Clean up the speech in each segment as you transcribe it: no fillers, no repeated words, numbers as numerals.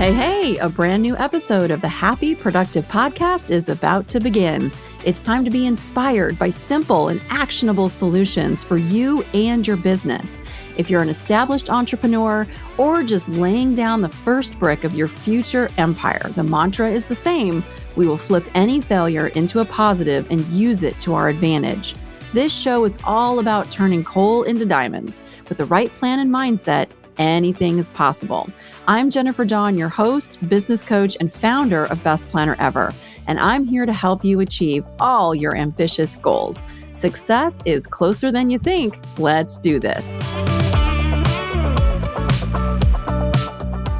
Hey, hey, a brand new episode of the Happy Productive Podcast is about to begin. It's time to be inspired by simple and actionable solutions for you and your business. If you're an established entrepreneur or just laying down the first brick of your future empire, the mantra is the same. We will flip any failure into a positive and use it to our advantage. This show is all about turning coal into diamonds. With the right plan and mindset, anything is possible. I'm Jennifer Dawn, your host, business coach, and founder of Best Planner Ever, and I'm here to help you achieve all your ambitious goals. Success is closer than you think. Let's do this.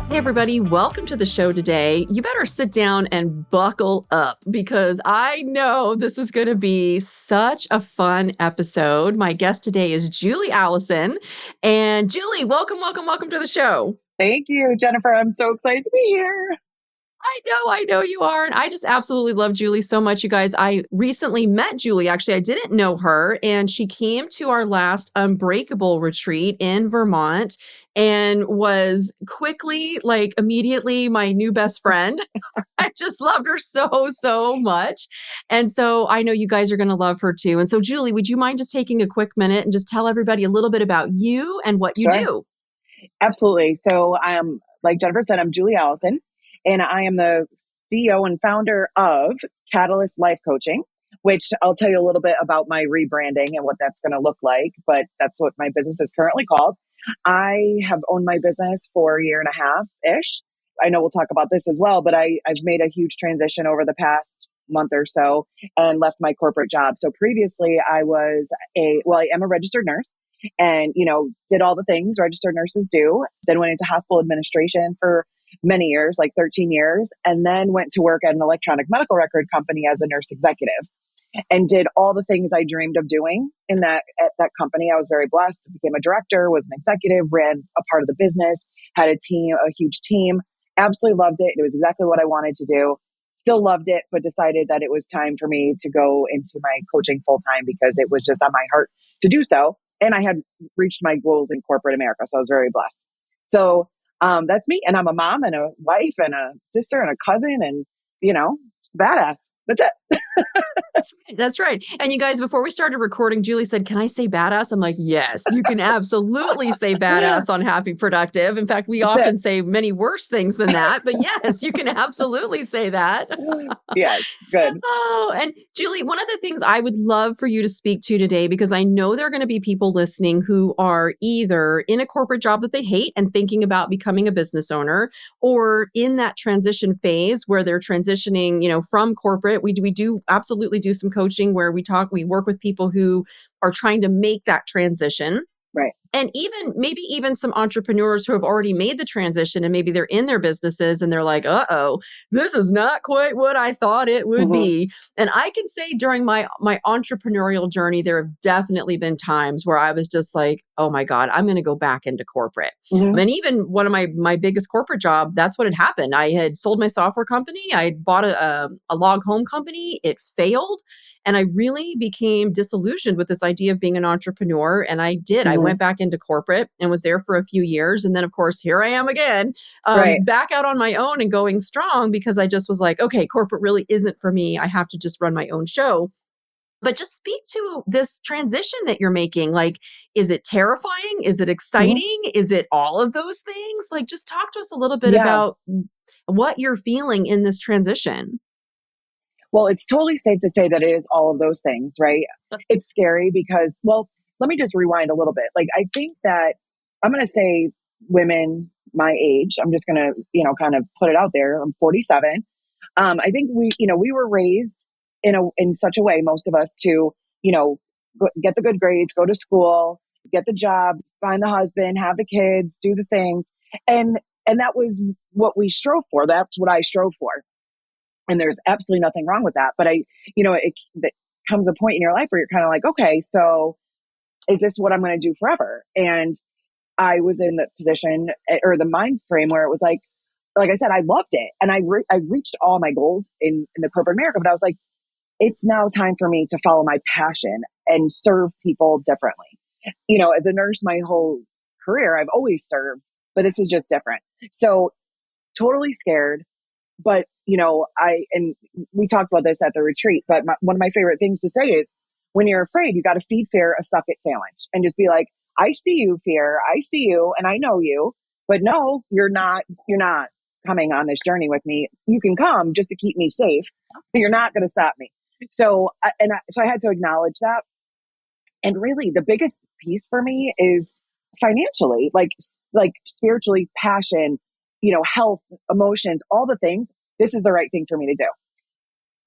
Hey everybody, welcome to the show today. You better sit down and buckle up because I know this is going to be such a fun episode. My guest today is Julie Allyson. And Julie, welcome to the show. Thank you, Jennifer. I'm so excited to be here. I know you are. And I just absolutely love Julie so much, you guys. I recently met Julie. Actually, I didn't know her. And she came to our last Unbreakable retreat in Vermont and was quickly, immediately my new best friend. I just loved her so much. And so I know you guys are going to love her too. And so, Julie, would you mind just taking a quick minute and just tell everybody a little bit about you and what you do? Absolutely. So like Jennifer said, I'm Julie Allyson, and I am the CEO and founder of Catalyst Life Coaching, which I'll tell you a little bit about my rebranding and what that's going to look like, but that's what my business is currently called. I have owned my business for a year and a half-ish. I know we'll talk about this as well, but I've made a huge transition over the past month or so and left my corporate job. So previously I am a registered nurse and, did all the things registered nurses do, then went into hospital administration for many years, like 13 years, and then went to work at an electronic medical record company as a nurse executive and did all the things I dreamed of doing at that company. I was very blessed. Became a director, was an executive, ran a part of the business, had a huge team, absolutely loved it. It was exactly what I wanted to do. Still loved it, but decided that it was time for me to go into my coaching full time because it was just on my heart to do so. And I had reached my goals in corporate America. So I was very blessed. So that's me. And I'm a mom and a wife and a sister and a cousin and, just badass. That's it. That's right. And you guys, before we started recording, Julie said, "Can I say badass?" I'm like, yes, you can absolutely say badass on Happy Productive. In fact, we often say many worse things than that, but yes, you can absolutely say that. Yes, good. Oh, and Julie, one of the things I would love for you to speak to today, because I know there are going to be people listening who are either in a corporate job that they hate and thinking about becoming a business owner, or in that transition phase where they're transitioning, from corporate. We do absolutely do some coaching where we work with people who are trying to make that transition. Right. And maybe even some entrepreneurs who have already made the transition and maybe they're in their businesses and they're like, uh-oh, this is not quite what I thought it would be. And I can say during my entrepreneurial journey, there have definitely been times where I was just like, oh my God, I'm going to go back into corporate. I mean, even one of my biggest corporate job, that's what had happened. I had sold my software company. I bought a log home company. It failed. And I really became disillusioned with this idea of being an entrepreneur. And I did. I went back into corporate and was there for a few years. And then, of course, here I am again, back out on my own and going strong because I just was like, okay, corporate really isn't for me. I have to just run my own show. But just speak to this transition that you're making. Like, is it terrifying? Is it exciting? Is it all of those things? Like, just talk to us a little bit about what you're feeling in this transition. Well, it's totally safe to say that it is all of those things, right? It's scary because, let me just rewind a little bit. Like, I think that I'm going to say women my age, I'm just going to, kind of put it out there. I'm 47. I think we were raised in such a way, most of us, to, get the good grades, go to school, get the job, find the husband, have the kids, do the things. And that was what we strove for. That's what I strove for. And there's absolutely nothing wrong with that. But it comes a point in your life where you're kind of like, okay, so is this what I'm going to do forever? And I was in the position or the mind frame where it was like I said, I loved it. And I reached all my goals in the corporate America, but I was like, it's now time for me to follow my passion and serve people differently. As a nurse, my whole career, I've always served, but this is just different. So totally scared. But, and we talked about this at the retreat, but one of my favorite things to say is when you're afraid, you got to feed fear a suck it sandwich and just be like, I see you, fear. I see you and I know you, but no, you're not coming on this journey with me. You can come just to keep me safe, but you're not going to stop me. So I had to acknowledge that. And really the biggest piece for me is financially, like spiritually, passion, health, emotions, all the things. This is the right thing for me to do.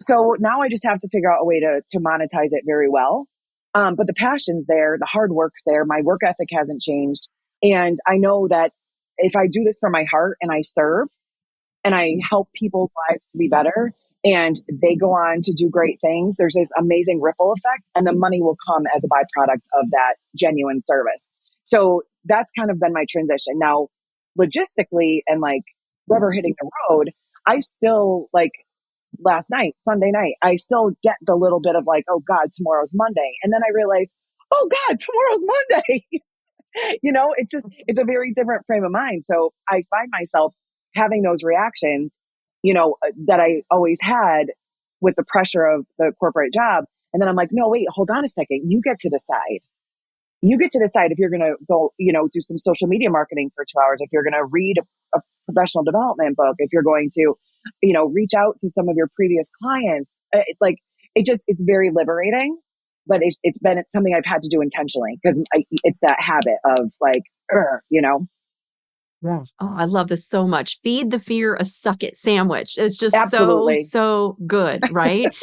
So now I just have to figure out a way to monetize it very well. But the passion's there, the hard work's there, my work ethic hasn't changed. And I know that if I do this from my heart and I serve and I help people's lives to be better and they go on to do great things, there's this amazing ripple effect and the money will come as a byproduct of that genuine service. So that's kind of been my transition. Now, logistically and like rubber hitting the road, I still like last night, Sunday night, I still get the little bit of like, oh God, tomorrow's Monday. And then I realize, oh God, tomorrow's Monday. It's a very different frame of mind. So I find myself having those reactions, that I always had with the pressure of the corporate job. And then I'm like, no, wait, hold on a second. You get to decide. You get to decide if you're going to go, do some social media marketing for 2 hours, if you're going to read a professional development book, if you're going to, reach out to some of your previous clients. It's very liberating, but it's been something I've had to do intentionally because it's that habit of like, Yeah. Oh, I love this so much. Feed the fear a suck it sandwich. It's just so, Absolutely. so good, right?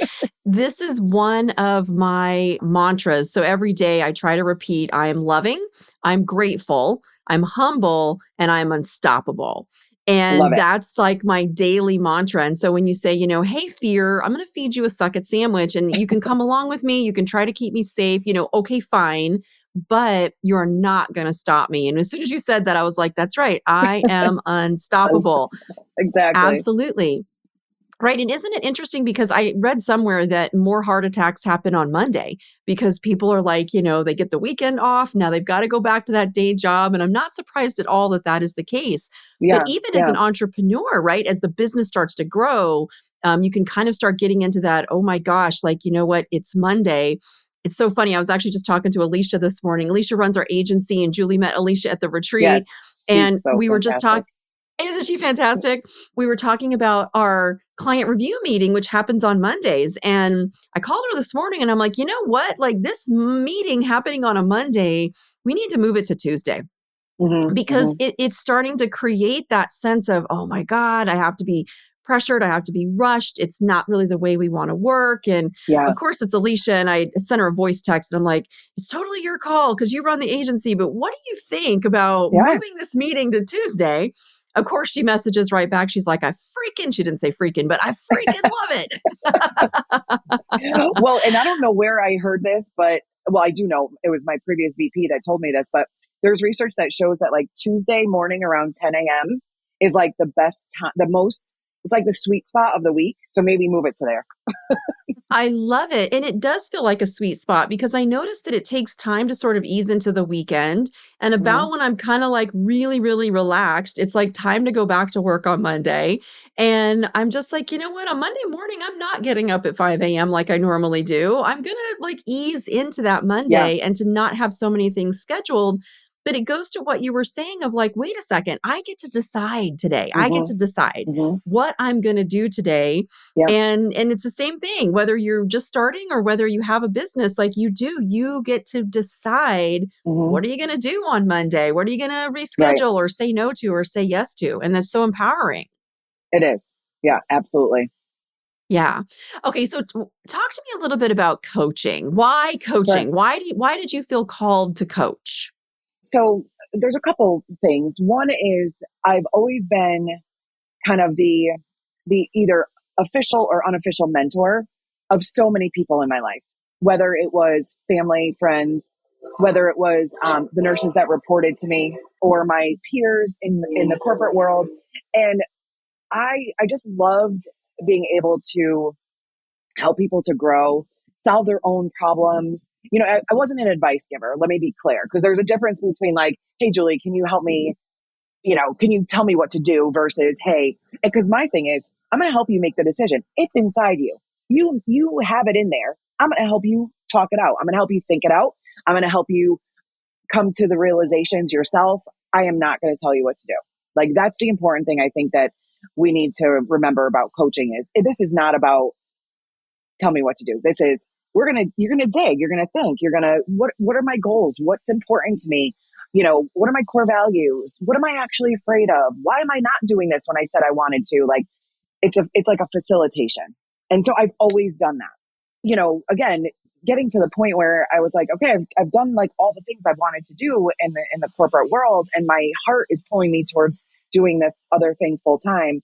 This is one of my mantras. So every day I try to repeat I am loving, I'm grateful, I'm humble, and I'm unstoppable. Love And it. that's like my daily mantra. And so when you say, hey, fear, I'm going to feed you a suck it sandwich and you can come along with me, you can try to keep me safe, okay, fine, but you're not going to stop me. And as soon as you said that, I was like, that's right. I am unstoppable. Exactly. Absolutely. Right. And isn't it interesting because I read somewhere that more heart attacks happen on Monday because people are like, they get the weekend off. Now they've got to go back to that day job. And I'm not surprised at all that that is the case. But Yeah. even as Yeah. an entrepreneur, right, as the business starts to grow, you can kind of start getting into that, oh my gosh, like, you know what, it's Monday. It's so funny. I was actually just talking to Alicia this morning. Alicia runs our agency and Julie met Alicia at the retreat. Yes. She's And so we were just fantastic. talking. Isn't she fantastic? We were talking about our client review meeting, which happens on Mondays. And I called her this morning and I'm like, you know what? Like this meeting happening on a Monday, we need to move it to Tuesday Hmm. because Hmm. it's starting to create that sense of, oh my God, I have to be pressured. I have to be rushed. It's not really the way we want to work. And Yeah. of course, it's Alicia. And I sent her a voice text and I'm like, it's totally your call because you run the agency. But what do you think about Yeah. moving this meeting to Tuesday? Of course, she messages right back. She's like, she didn't say freaking, but I freaking love it. Well, and I don't know where I heard this, but well, I do know it was my previous VP that told me this, but there's research that shows that like Tuesday morning around 10 a.m. is like the best time, it's like the sweet spot of the week. So maybe move it to there. I love it. And it does feel like a sweet spot because I noticed that it takes time to sort of ease into the weekend. And Hmm. about when I'm kind of like really, really relaxed, it's like time to go back to work on Monday. And I'm just like, you know what? On Monday morning, I'm not getting up at 5 a.m. like I normally do. I'm going to like ease into that Yeah. Monday and to not have so many things scheduled. But it goes to what you were saying of like, wait a second, I get to decide today. I get Hmm. to decide Hmm. what I'm going to do today Yeah. and it's the same thing, whether you're just starting or whether you have a business like you get to decide Hmm. what are you going to do on Monday? What are you going to Right. reschedule or say no to or say yes to? And that's so empowering. It is. Yeah, absolutely. Yeah. Okay, so talk to me a little bit about coaching. Why Sure. coaching? Why did you feel called to coach? So there's a couple things. One is I've always been kind of the either official or unofficial mentor of so many people in my life, whether it was family, friends, whether it was the nurses that reported to me or my peers in the corporate world. And I just loved being able to help people to grow, solve their own problems. I wasn't an advice giver. Let me be clear, because there's a difference between like, hey, Julie, can you help me can you tell me what to do versus, hey, because my thing is, I'm going to help you make the decision. It's inside you. You have it in there. I'm going to help you talk it out. I'm going to help you think it out. I'm going to help you come to the realizations yourself. I am not going to tell you what to do. Like, that's the important thing I think that we need to remember about coaching is this is not about tell me what to do. This is, you're going to dig, you're going to think, what are my goals? What's important to me? What are my core values? What am I actually afraid of? Why am I not doing this when I said I wanted to? Like, it's like a facilitation. And so I've always done that. Again, getting to the point where I was like, okay, I've done like all the things I've wanted to do in the corporate world, and my heart is pulling me towards doing this other thing full time.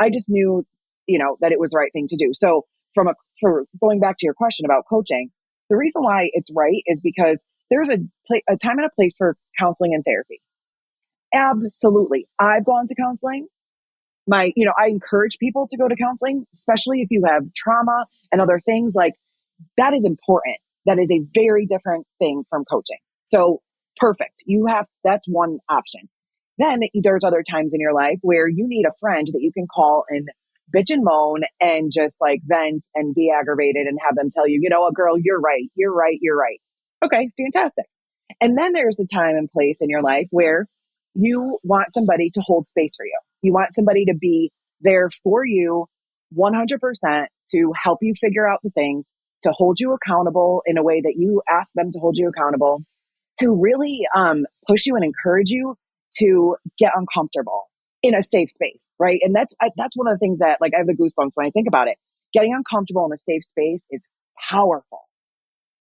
I just knew, that it was the right thing to do. So for going back to your question about coaching, the reason why it's right is because there's a time and a place for counseling and therapy. Absolutely. I've gone to counseling. I encourage people to go to counseling, especially if you have trauma and other things. Like, that is important. That is a very different thing from coaching. So perfect. That's one option. Then there's other times in your life where you need a friend that you can call and bitch and moan and just like vent and be aggravated and have them tell you, girl, you're right. You're right. You're right. Okay, fantastic. And then there's the time and place in your life where you want somebody to hold space for you. You want somebody to be there for you 100% to help you figure out the things, to hold you accountable in a way that you ask them to hold you accountable, to really push you and encourage you to get uncomfortable in a safe space, right? And that's one of the things that, like, I have the goosebumps when I think about it. Getting uncomfortable in a safe space is powerful.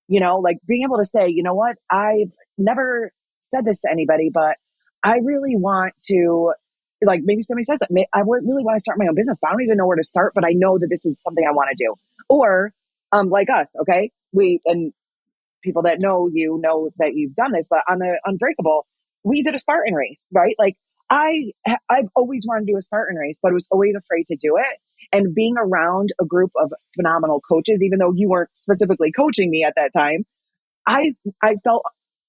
Like being able to say, you know what, I've never said this to anybody, but I really want to, like, maybe somebody says that I really want to start my own business, but I don't even know where to start, but I know that this is something I want to do. Or like us, okay? And people that know you know that you've done this, but on the Unbreakable, we did a Spartan race, right? Like, I've always wanted to do a Spartan race, but I was always afraid to do it. And being around a group of phenomenal coaches, even though you weren't specifically coaching me at that time, I felt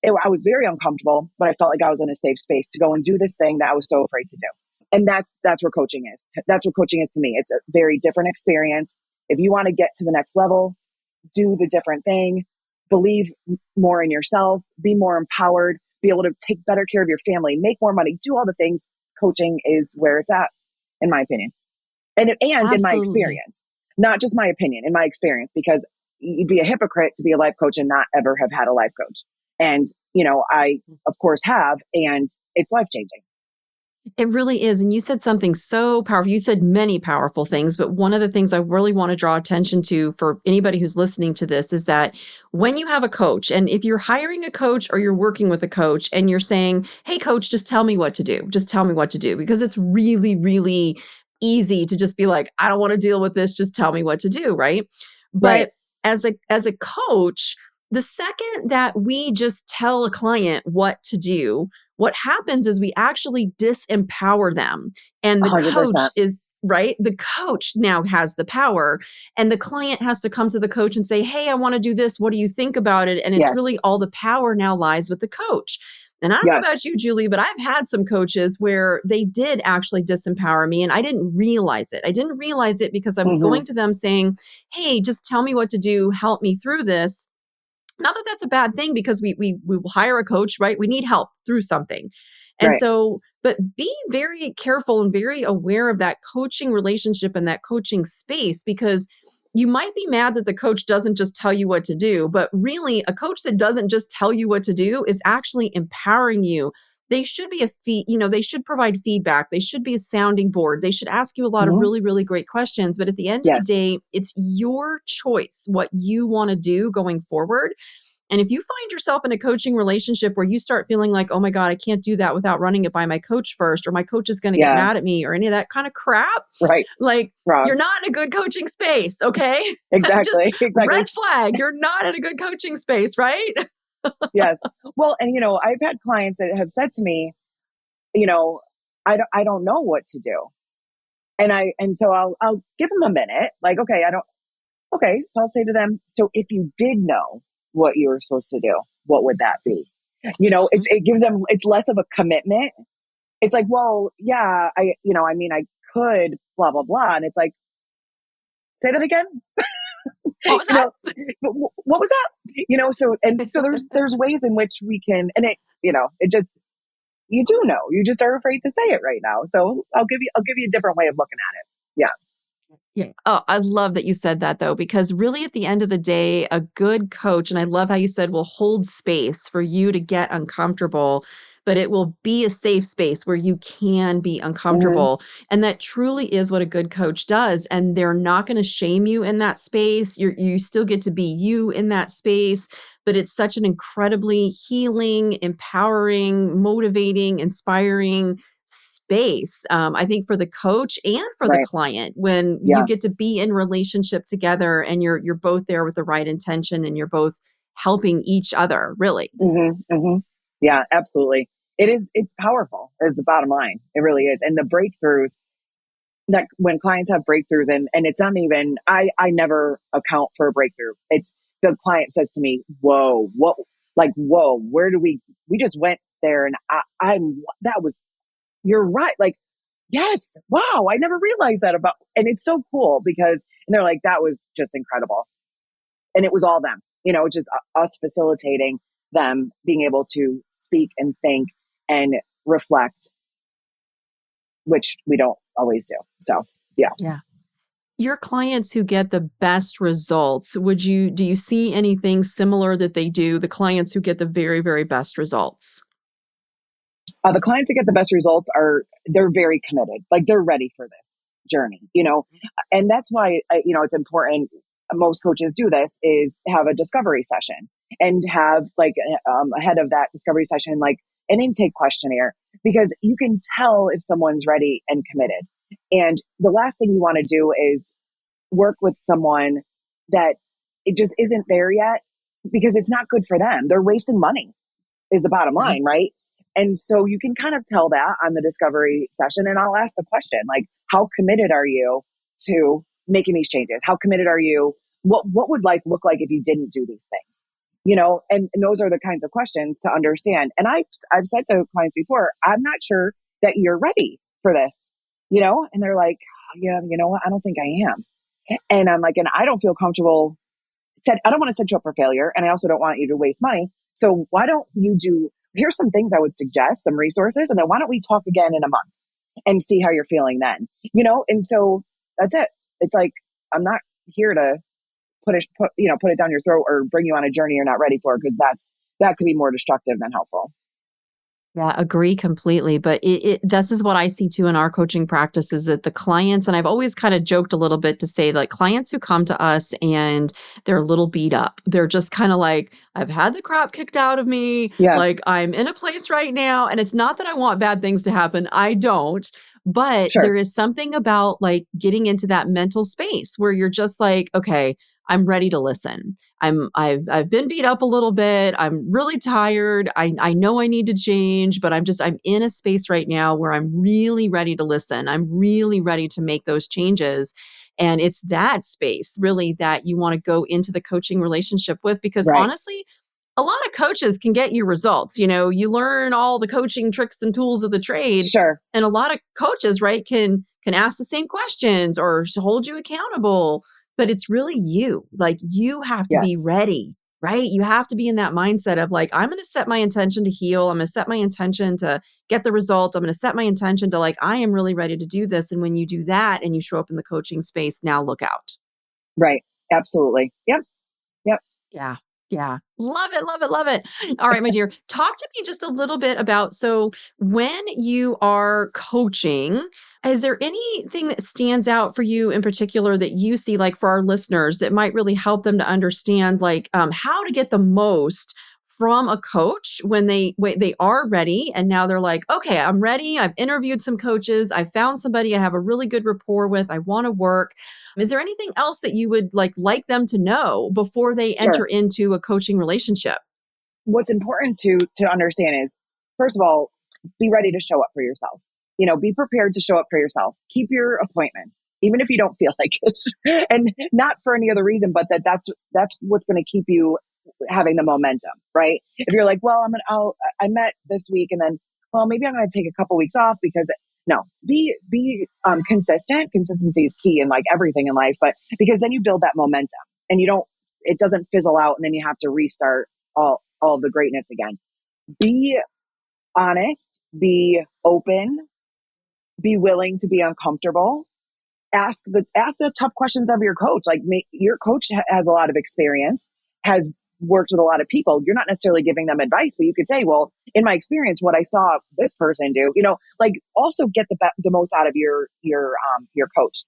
I was very uncomfortable, but I felt like I was in a safe space to go and do this thing that I was so afraid to do. And that's where coaching is. That's what coaching is to me. It's a very different experience. If you want to get to the next level, do the different thing, believe more in yourself, be more empowered, be able to take better care of your family, make more money, do all the things. Coaching is where it's at, in my opinion. And in my Absolutely. experience, not just my opinion, in my experience, because you'd be a hypocrite to be a life coach and not ever have had a life coach. And, I, of course, have, and it's life changing. It really is. And you said something so powerful. You said many powerful things, but one of the things I really want to draw attention to for anybody who's listening to this is that when you have a coach, and if you're hiring a coach or you're working with a coach and you're saying, hey, coach, just tell me what to do, just tell me what to do, because it's really, really easy to just be like, I don't want to deal with this. Just tell me what to do. Right. Right. But as a coach, the second that we just tell a client what to do, what happens is we actually disempower them. And the coach 100%. is right. The coach now has the power, and the client has to come to the coach and say, hey, I want to do this. What do you think about it? And it's really Yes. all the power now lies with the coach. And I don't know about Yes. you, Julie, but I've had some coaches where they did actually disempower me and I didn't realize it. I didn't realize it because I was Hmm. going to them saying, hey, just tell me what to do, help me through this. Not that that's a bad thing, because we will hire a coach, right? We need help through something. And Right. so, but be very careful and very aware of that coaching relationship and that coaching space, because you might be mad that the coach doesn't just tell you what to do, but really a coach that doesn't just tell you what to do is actually empowering you. They should be they should provide feedback. They should be a sounding board. They should ask you a lot of Hmm. really, really great questions. But at the end of the Yes. day, it's your choice what you want to do going forward. And if you find yourself in a coaching relationship where you start feeling like, oh my God, I can't do that without running it by my coach first, or my coach is going to get Yeah. mad at me, or any of that kind of crap, Right. like, you're Wrong. not in a good coaching space. Okay. Just Exactly. red Exactly. flag. You're not in a good coaching space, right? Yes. Well, and I've had clients that have said to me, you know, I don't know what to do. And so I'll give them a minute. Like, okay, okay. So I'll say to them, so if you did know what you were supposed to do, what would that be? Mhm. It gives them, it's less of a commitment it's like, well, yeah, I mean, I could blah, blah, blah. And it's like, say that again. What was you know, that? what was that? So there's ways in which we can, and it just, you do know, you just are afraid to say it right now. So I'll give you a different way of looking at it. Yeah. Yeah. Oh, I love that you said that though, because really at the end of the day, a good coach, and I love how you said will hold space for you to get uncomfortable, but it will be a safe space where you can be Hmm. uncomfortable. And that truly is what a good coach does. And they're not going to shame you in that space. You still get to be you in that space, but it's such an incredibly healing, empowering, motivating, inspiring space, I think for the coach and for the Right. client when you Yeah. get to be in relationship together and you're both there with the right intention and you're both helping each other, really. Hmm. Hmm. Yeah, absolutely. It's powerful is the bottom line. It really is. And the breakthroughs that when clients have breakthroughs and it's not even, I never account for a breakthrough. It's the client says to me, whoa, what, like, whoa, where do we just went there and that was, you're right. Like, yes, wow, I never realized that about, and it's so cool because, and they're like, that was just incredible. And it was all them, just us facilitating them being able to speak and think and reflect, which we don't always do. So, yeah. Yeah. Your clients who get the best results, do you see anything similar that they do, the clients who get the very, very best results? The clients that get the best results they're very committed. Like they're ready for this journey, and that's why, it's important. Most coaches do this is have a discovery session and have like, ahead of that discovery session, like an intake questionnaire, because you can tell if someone's ready and committed. And the last thing you want to do is work with someone that it just isn't there yet because it's not good for them. They're wasting money is the bottom Yeah. line, right? And so you can kind of tell that on the discovery session. And I'll ask the question, like, how committed are you to making these changes? How committed are you? What would life look like if you didn't do these things? And those are the kinds of questions to understand. And I've said to clients before, I'm not sure that you're ready for this, and they're like, yeah, you know what? I don't think I am. And I'm like, and I don't feel comfortable said, I don't want to set you up for failure. And I also don't want you to waste money. So why don't you here's some things I would suggest, some resources. And then why don't we talk again in a month and see how you're feeling then, And so that's it. It's like, I'm not here to put it down your throat or bring you on a journey you're not ready for. Cause that could be more destructive than helpful. Yeah, agree completely. But this is what I see too in our coaching practice is that the clients, and I've always kind of joked a little bit to say like clients who come to us and they're a little beat up. They're just kind of like, I've had the crap kicked out of me. Yeah, Like I'm in a place right now. And it's not that I want bad things to happen. I don't. But sure. there is something about like getting into that mental space where you're just like, okay, I'm ready to listen. I've been beat up a little bit. I'm really tired. I know I need to change, but I'm in a space right now where I'm really ready to listen. I'm really ready to make those changes. And it's that space really that you want to go into the coaching relationship with because Right. honestly, a lot of coaches can get you results. You learn all the coaching tricks and tools of the trade, Sure. and a lot of coaches, right, can ask the same questions or hold you accountable, but it's really you. Like you have to be Yes. ready, right? You have to be in that mindset of like I'm going to set my intention to heal. I'm going to set my intention to get the result. I'm going to set my intention to like I am really ready to do this, and when you do that and you show up in the coaching space, now look out. Right. Absolutely. Yep. Yep. Yeah. Yeah. Love it. Love it. Love it. All right, my dear. Talk to me just a little bit about so when you are coaching, is there anything that stands out for you in particular that you see, like for our listeners, that might really help them to understand, like how to get the most from a coach when they are ready and now they're like, okay, I'm ready. I've interviewed some coaches. I found somebody I have a really good rapport with. I want to work. Is there anything else that you would like them to know before they enter Sure. into a coaching relationship? What's important to understand is, first of all, be ready to show up for yourself. Be prepared to show up for yourself. Keep your appointments, even if you don't feel like it, and not for any other reason, but that's what's going to keep you having the momentum, right? If you're like, well, I met this week, and then, well, maybe I'm going to take a couple weeks off because no, be consistent. Consistency is key in like everything in life, but because then you build that momentum and it doesn't fizzle out and then you have to restart all the greatness again. Be honest, be open, be willing to be uncomfortable. Ask the tough questions of your coach. Like your coach has a lot of experience, has worked with a lot of people. You're not necessarily giving them advice, but you could say, well, in my experience, what I saw this person do, like also get the most out of your coach.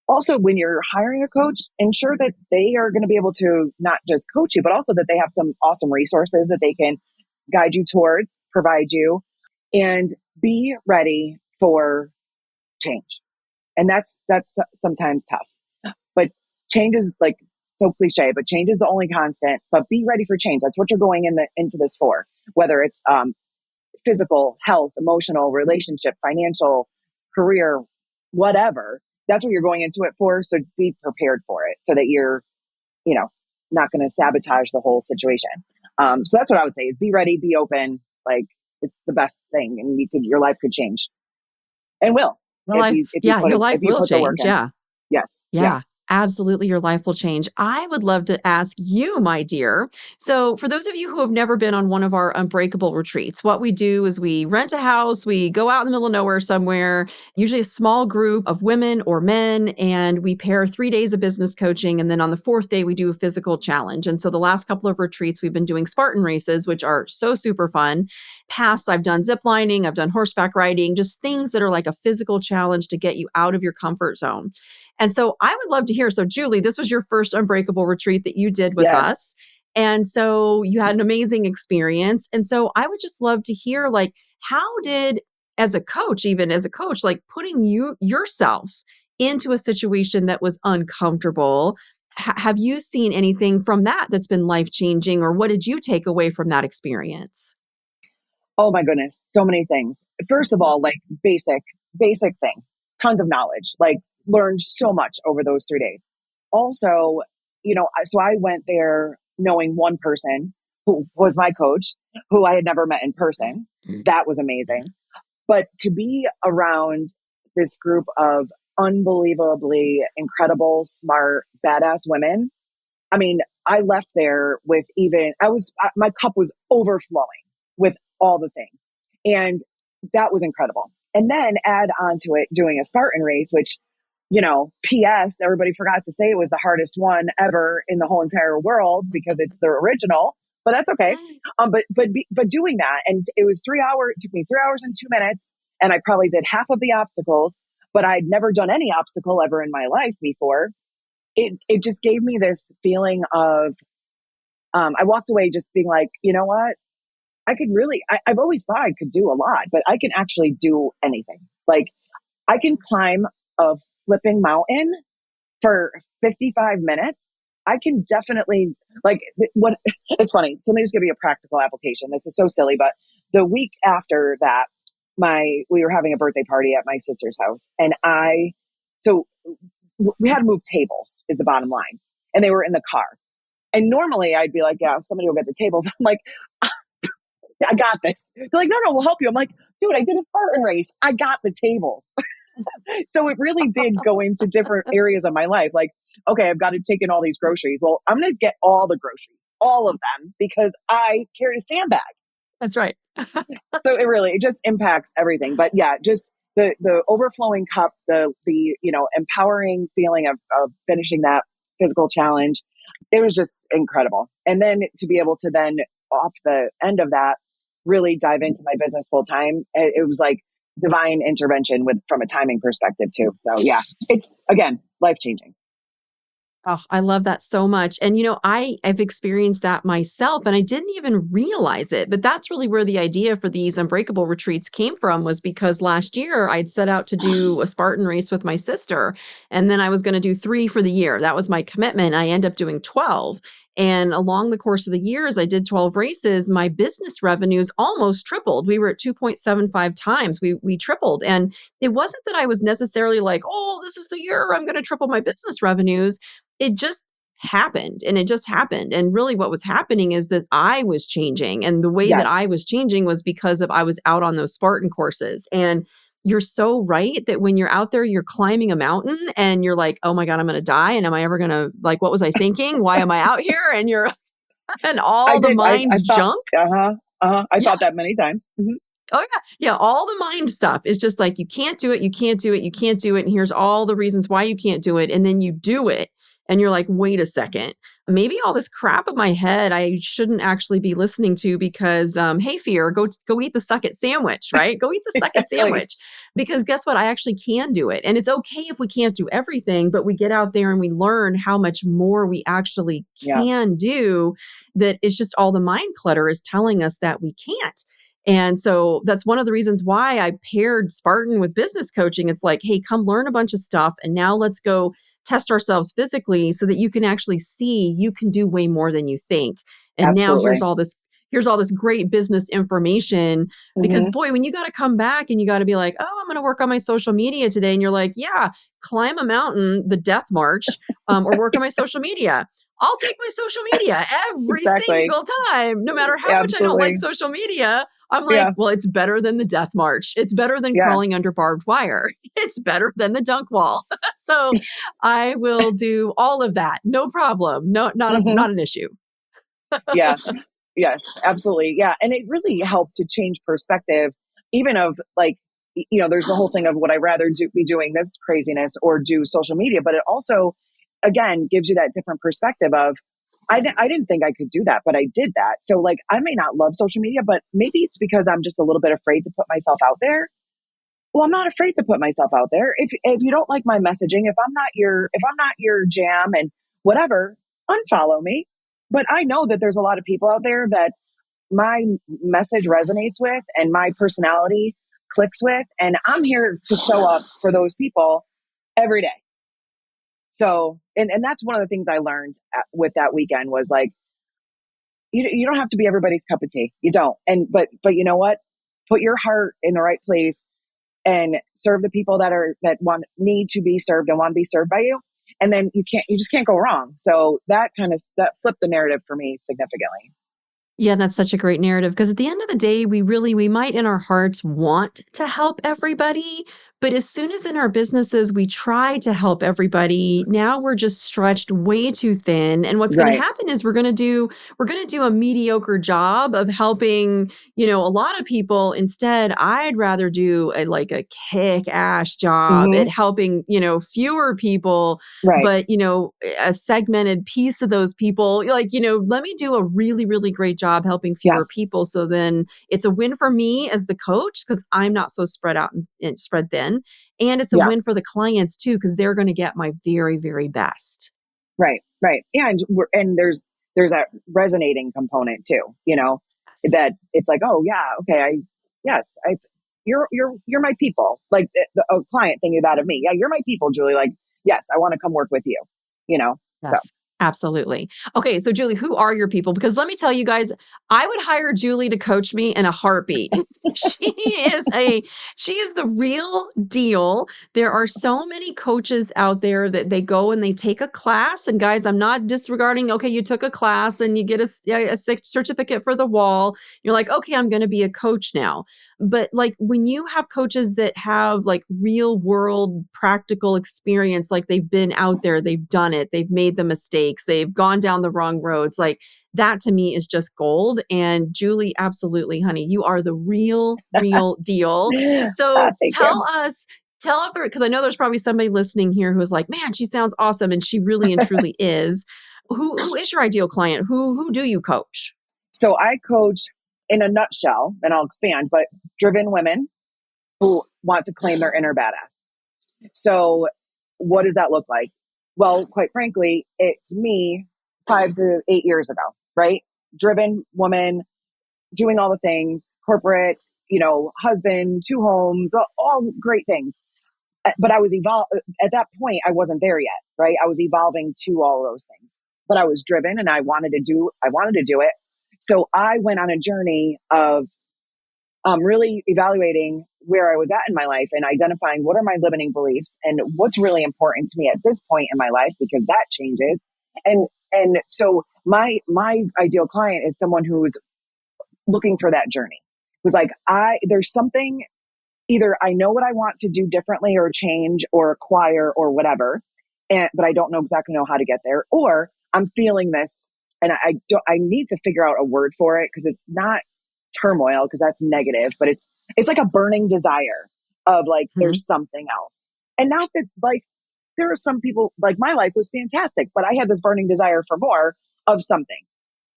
Also, when you're hiring a coach, ensure that they are going to be able to not just coach you, but also that they have some awesome resources that they can guide you towards, provide you, and be ready for change. And that's sometimes tough, but change is like so cliche, but change is the only constant. But be ready for change. That's what you're going into this for, whether it's physical, health, emotional, relationship, financial, career, whatever. That's what you're going into it for. So be prepared for it so that you're, not going to sabotage the whole situation. So that's what I would say is be ready, be open. Like it's the best thing, and your life could change and will Your life if you will put the work change. in. Yeah. Yes. Yeah. Yeah, absolutely. Your life will change. I would love to ask you, my dear. So, for those of you who have never been on one of our Unbreakable retreats, what we do is we rent a house, we go out in the middle of nowhere somewhere, usually a small group of women or men, and we pair 3 days of business coaching. And then on the fourth day, we do a physical challenge. And so, the last couple of retreats, we've been doing Spartan races, which are so super fun. Past, I've done zip lining, I've done horseback riding, just things that are like a physical challenge to get you out of your comfort zone. And so I would love to hear. So, Julie, this was your first Unbreakable retreat that you did with Yes. us. And so you had an amazing experience. And so I would just love to hear, like, how did, as a coach, even as a coach, like putting yourself into a situation that was uncomfortable, have you seen anything from that that's been life changing, or what did you take away from that experience? Oh my goodness. So many things. First of all, like basic thing, tons of knowledge, like learned so much over those 3 days. Also, so I went there knowing one person who was my coach, who I had never met in person. That was amazing. But to be around this group of unbelievably incredible, smart, badass women. I mean, I left there with my cup was overflowing with all the things. And that was incredible. And then add on to it doing a Spartan race, which, P.S., everybody forgot to say it was the hardest one ever in the whole entire world because it's the original, but that's okay. But doing that, and it was 3 hours, it took me 3 hours and 2 minutes, and I probably did half of the obstacles, but I'd never done any obstacle ever in my life before. It just gave me this feeling of, I walked away just being like, you know what? I've always thought I could do a lot, but I can actually do anything. Like I can climb a flipping mountain for 55 minutes. I can definitely it's funny. So let me just give you a practical application. This is so silly, but the week after that, we were having a birthday party at my sister's house, and so we had to move tables is the bottom line, and they were in the car. And normally I'd be like, yeah, somebody will get the tables. I'm like, I got this. They're like, no, we'll help you. I'm like, dude, I did a Spartan race. I got the tables. So it really did go into different areas of my life. Like, okay, I've got to take in all these groceries. Well, I'm going to get all the groceries, all of them, because I carried a sandbag. That's right. So it just impacts everything. But yeah, just the overflowing cup, the empowering feeling of finishing that physical challenge. It was just incredible. And then to be able to then off the end of that, really dive into my business full time. It was like divine intervention from a timing perspective too. So yeah, it's again, life changing. Oh, I love that so much. And, I've experienced that myself and I didn't even realize it. But that's really where the idea for these Unbreakable retreats came from, was because last year I'd set out to do a Spartan race with my sister. And then I was going to do 3 for the year. That was my commitment. I ended up doing 12. And along the course of the years, I did 12 races. My business revenues almost tripled. We were at 2.75 times. We tripled. And it wasn't that I was necessarily like, oh, this is the year I'm going to triple my business revenues. It just happened, and it just happened. And really what was happening is that I was changing, and the way that Yes, I was changing was because of I was out on those Spartan courses. And you're so right that when you're out there, you're climbing a mountain and you're like, oh my God, I'm going to die. And am I ever going to, like, what was I thinking? Why am I out here? And you're, and I all the did. mind I thought, junk. I Yeah. thought that many times. Oh yeah. Yeah. All the mind stuff is just like, you can't do it. You can't do it. You can't do it. And here's all the reasons why you can't do it. And then you do it. And you're like, wait a second, maybe all this crap in my head, I shouldn't actually be listening to because, hey, fear, go eat the suck it sandwich, right? Go eat the suck it Exactly. sandwich. Because guess what? I actually can do it. And it's okay if we can't do everything, but we get out there and we learn how much more we actually Yeah, can do. That it's just all the mind clutter is telling us that we can't. And so that's one of the reasons why I paired Spartan with business coaching. It's like, hey, come learn a bunch of stuff. And now let's go test ourselves physically so that you can actually see you can do way more than you think. And now absolutely. here's all this great business information. Because Hmm. boy, when you got to come back and you got to be like, oh, I'm going to work on my social media today. And you're like, yeah, climb a mountain, the death march, or work on my social media. I'll take my social media every Exactly. single time, no matter how much I don't like Absolutely. social media. I'm like, Yeah. well, it's better than the death march. It's better than Yeah. crawling under barbed wire. It's better than the dunk wall. So I will do all of that. No problem. No, Hmm. not an issue. Yeah. Yes, absolutely. Yeah. And it really helped to change perspective, even of like, there's the whole thing of would I rather be doing this craziness or do social media? But it also, again, gives you that different perspective of, I didn't think I could do that, but I did that. So, like, I may not love social media, but maybe it's because I'm just a little bit afraid to put myself out there. Well, I'm not afraid to put myself out there. If you don't like my messaging, if I'm not your jam and whatever, unfollow me. But I know that there's a lot of people out there that my message resonates with and my personality clicks with. And I'm here to show up for those people every day. So, and that's one of the things I learned with that weekend was like, you don't have to be everybody's cup of tea. You don't. But you know what? Put your heart in the right place and serve the people that need to be served and want to be served by you. And then you just can't go wrong. So that flipped the narrative for me significantly. Yeah, that's such a great narrative because at the end of the day, we might in our hearts want to help everybody, but as soon as in our businesses we try to help everybody, now we're just stretched way too thin. And what's going to Right. happen is we're going to do a mediocre job of helping, a lot of people. Instead, I'd rather do a kick-ass job at Hmm. helping, fewer people, Right. but a segmented piece of those people, like, let me do a really really great job helping Yeah. fewer people, so then it's a win for me as the coach because I'm not so spread out and spread thin, and it's a Yeah. win for the clients too because they're going to get my very very best. Right. Right. Yeah. And there's that resonating component too, Yes. that it's like, oh yeah, okay. Yes, you're my people. Like a client thinking that of me. Yeah. You're my people, Julie. Like, yes, I want to come work with you, so. Yes, absolutely. Okay, so Julie, who are your people? Because let me tell you guys, I would hire Julie to coach me in a heartbeat. She she is the real deal. There are so many coaches out there that they go and they take a class. And guys, I'm not disregarding, okay, you took a class and you get a certificate for the wall. You're like, okay, I'm going to be a coach now. But like when you have coaches that have like real world practical experience, like they've been out there, they've done it, they've made the mistakes, they've gone down the wrong roads, like that to me is just gold. And Julie, absolutely, honey, you are the real deal. So Thank you. tell her, because I know there's probably somebody listening here who is like, man, she sounds awesome. And she really and truly is. Who is your ideal client? Who do you coach? So I coach in a nutshell, and I'll expand, but driven women who want to claim their inner badass. So what does that look like? Well, quite frankly, it's me 5 to 8 years ago, right? Driven woman, doing all the things, corporate, husband, 2 homes, all great things. But I was at that point, I wasn't there yet, right? I was evolving to all of those things, but I was driven and I wanted to do it. So I went on a journey of really evaluating where I was at in my life and identifying what are my limiting beliefs and what's really important to me at this point in my life, because that changes. And so my ideal client is someone who's looking for that journey. Who's like, there's something, either I know what I want to do differently or change or acquire or whatever, but I don't know how to get there, or I'm feeling this and I need to figure out a word for it, because it's not turmoil, because that's negative, but it's like a burning desire of like, Mhm. there's something else. And not that, like, there are some people, like, my life was fantastic, but I had this burning desire for more of something.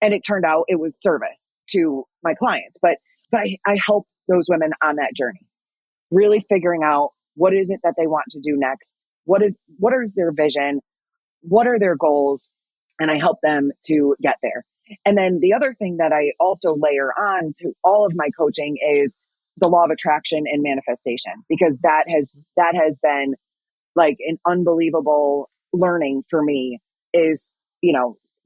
And it turned out it was service to my clients. But I help those women on that journey, really figuring out what is it that they want to do next. What is their vision? What are their goals? And I help them to get there. And then the other thing that I also layer on to all of my coaching is the law of attraction and manifestation, because that has been like an unbelievable learning for me, is,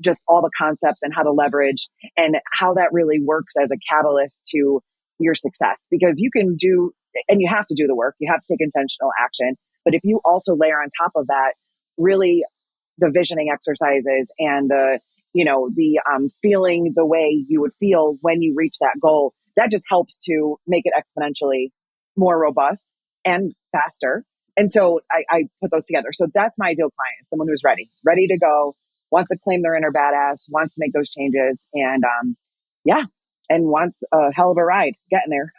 just all the concepts and how to leverage and how that really works as a catalyst to your success. Because you can do, and you have to do the work, you have to take intentional action. But if you also layer on top of that, really, the visioning exercises and the feeling the way you would feel when you reach that goal, that just helps to make it exponentially more robust and faster. And so I put those together. So that's my ideal client, someone who's ready to go, wants to claim their inner badass, wants to make those changes, and yeah, and wants a hell of a ride getting there.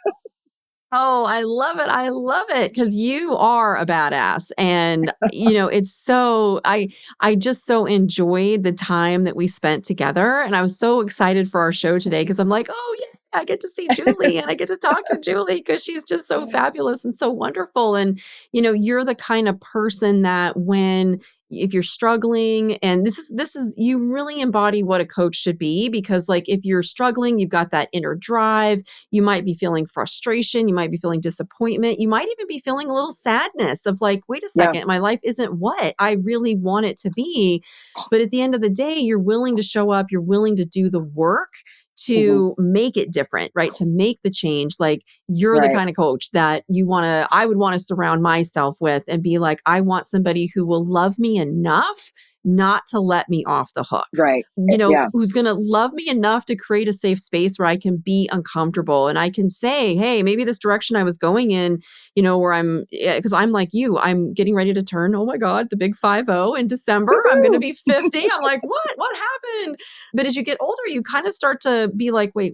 Oh, I love it. I love it because you are a badass. And it's so I just so enjoyed the time that we spent together. And I was so excited for our show today because I'm like, oh yeah, I get to see Julie and I get to talk to Julie because she's just so fabulous and so wonderful. And you're the kind of person that when if you're struggling, and this is you really embody what a coach should be, because like if you're struggling, you've got that inner drive, you might be feeling frustration, you might be feeling disappointment, you might even be feeling a little sadness of like, wait a Yeah. second, my life isn't what I really want it to be. But at the end of the day, you're willing to show up, you're willing to do the work Hmm. to make it different, right? To make the change. Like you're the Right. kind of coach that I would want to surround myself with and be like, I want somebody who will love me enough not to let me off the hook, Right. Yeah. who's going to love me enough to create a safe space where I can be uncomfortable and I can say, hey, maybe this direction I was going in, where because I'm like you, I'm getting ready to turn, oh my God, the big 50 in December. I'm going to Woohoo! be 50. I'm like, what happened? But as you get older, you kind of start to be like, wait.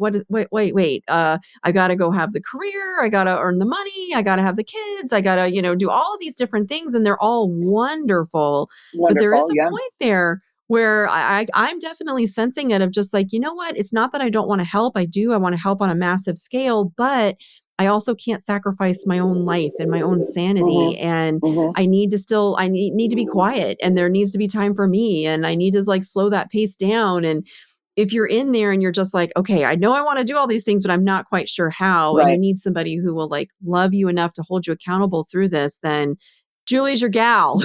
I got to go have the career. I got to earn the money. I got to have the kids. I got to, do all of these different things. And they're all wonderful. But there is Wonderful. a Yeah. point there where I'm definitely sensing it of just like, you know what? It's not that I don't want to help. I do. I want to help on a massive scale, but I also can't sacrifice my own life and my own Hmm. sanity. And Hmm. I need to be quiet, and there needs to be time for me. And I need to like slow that pace down. And if you're in there and you're just like, okay, I know I want to do all these things, but I'm not quite sure how, and you Right. need somebody who will like love you enough to hold you accountable through this, then Julie's your gal.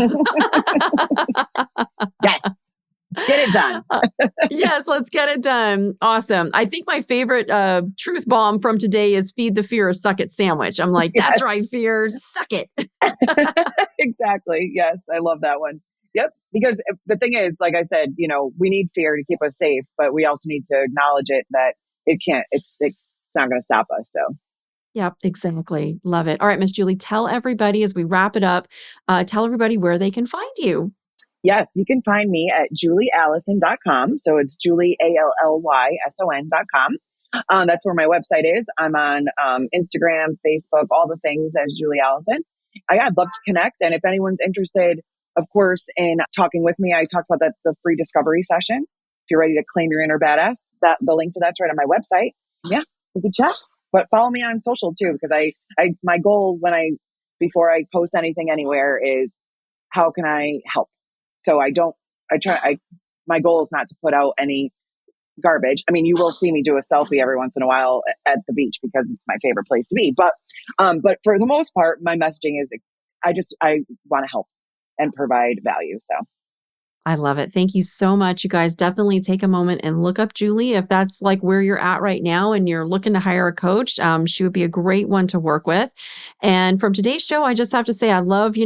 Yes. Get it done. Uh, yes, let's get it done. Awesome. I think my favorite truth bomb from today is feed the fear a suck it sandwich. I'm like, that's right, Yes. fear, suck it. Exactly. Yes. I love that one. Yep. Because the thing is, like I said, we need fear to keep us safe, but we also need to acknowledge it that it's not going to stop us. So Yep, exactly. Love it. All right, Miss Julie, tell everybody as we wrap it up, tell everybody where they can find you. yes, you can find me at julieallison.com. So it's Julie, ALLYSON.com. That's where my website is. I'm on Instagram, Facebook, all the things as Julie Allison. I'd love to connect. And if anyone's interested, of course, in talking with me, I talked about the free discovery session. If you're ready to claim your inner badass, the link to that's right on my website. Yeah, we can chat. But follow me on social too, because my goal before I post anything anywhere is, how can I help? So my goal is not to put out any garbage. I mean, you will see me do a selfie every once in a while at the beach because it's my favorite place to be. But for the most part, my messaging is, I want to help and provide value. So I love it. Thank you so much. You guys definitely take a moment and look up Julie. If that's like where you're at right now and you're looking to hire a coach, she would be a great one to work with. And from today's show, I just have to say, I love,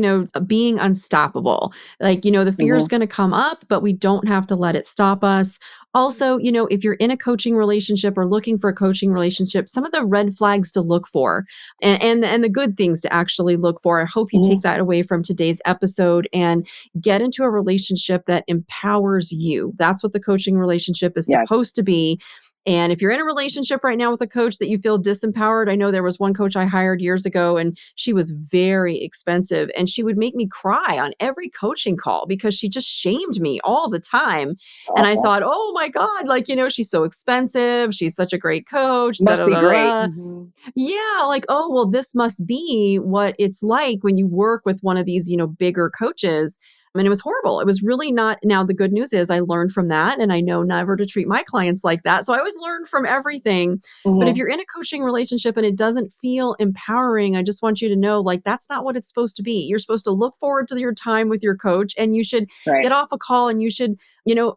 being unstoppable. Like, the fear is Hmm. going to come up, but we don't have to let it stop us. Also, if you're in a coaching relationship or looking for a coaching relationship, some of the red flags to look for and the good things to actually look for. I hope you take Hmm. that away from today's episode and get into a relationship that empowers you. That's what the coaching relationship is Yes. supposed to be. And if you're in a relationship right now with a coach that you feel disempowered, I know there was one coach I hired years ago and she was very expensive and she would make me cry on every coaching call because she just shamed me all the time. It's And I awful. thought, oh my God, like, she's so expensive. She's such a great coach. Da Must da be da da. great. Da. Hmm. Yeah, like, oh, well, this must be what it's like when you work with one of these, bigger coaches. I mean, it was horrible. It was really not. Now, the good news is I learned from that and I know never to treat my clients like that. So I always learn from everything. But if Hmm. you're in a coaching relationship and it doesn't feel empowering, I just want you to know like that's not what it's supposed to be. You're supposed to look forward to your time with your coach and you should Right. get off a call and you should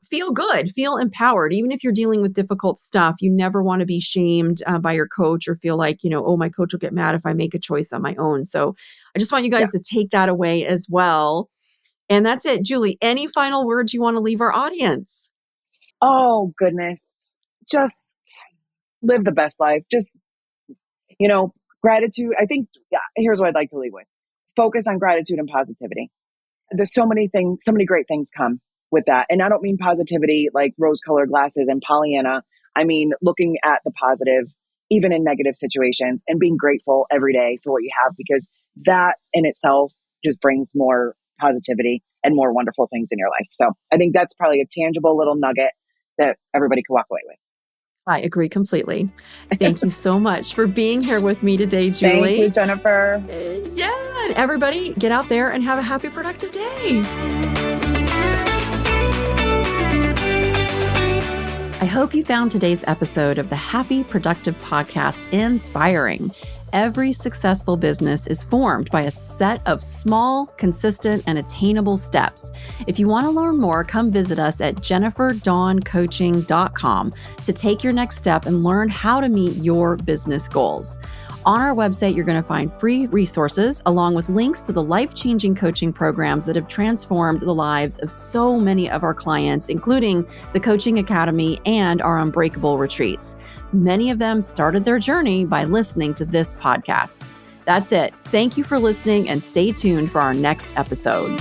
feel good, feel empowered. Even if you're dealing with difficult stuff, you never want to be shamed by your coach or feel like, oh, my coach will get mad if I make a choice on my own. So I just want you Yeah. guys to take that away as well. And that's it. Julie, any final words you want to leave our audience? Oh, goodness. Just live the best life. Just, you know, gratitude. I think, yeah, here's what I'd like to leave with: focus on gratitude and positivity. There's so many things, so many great things come with that. And I don't mean positivity like rose colored glasses and Pollyanna. I mean, looking at the positive, even in negative situations, and being grateful every day for what you have, because that in itself just brings more positivity and more wonderful things in your life. So I think that's probably a tangible little nugget that everybody can walk away with. I agree completely. Thank you so much for being here with me today, Thank you, Julie. Jennifer. Yeah. And everybody, get out there and have a happy, productive day. I hope you found today's episode of the Happy Productive Podcast inspiring. Every successful business is formed by a set of small, consistent, and attainable steps. If you want to learn more, come visit us at jenniferdawncoaching.com to take your next step and learn how to meet your business goals. On our website, you're going to find free resources along with links to the life-changing coaching programs that have transformed the lives of so many of our clients, including the Coaching Academy and our Unbreakable retreats. Many of them started their journey by listening to this podcast. That's it. Thank you for listening and stay tuned for our next episode.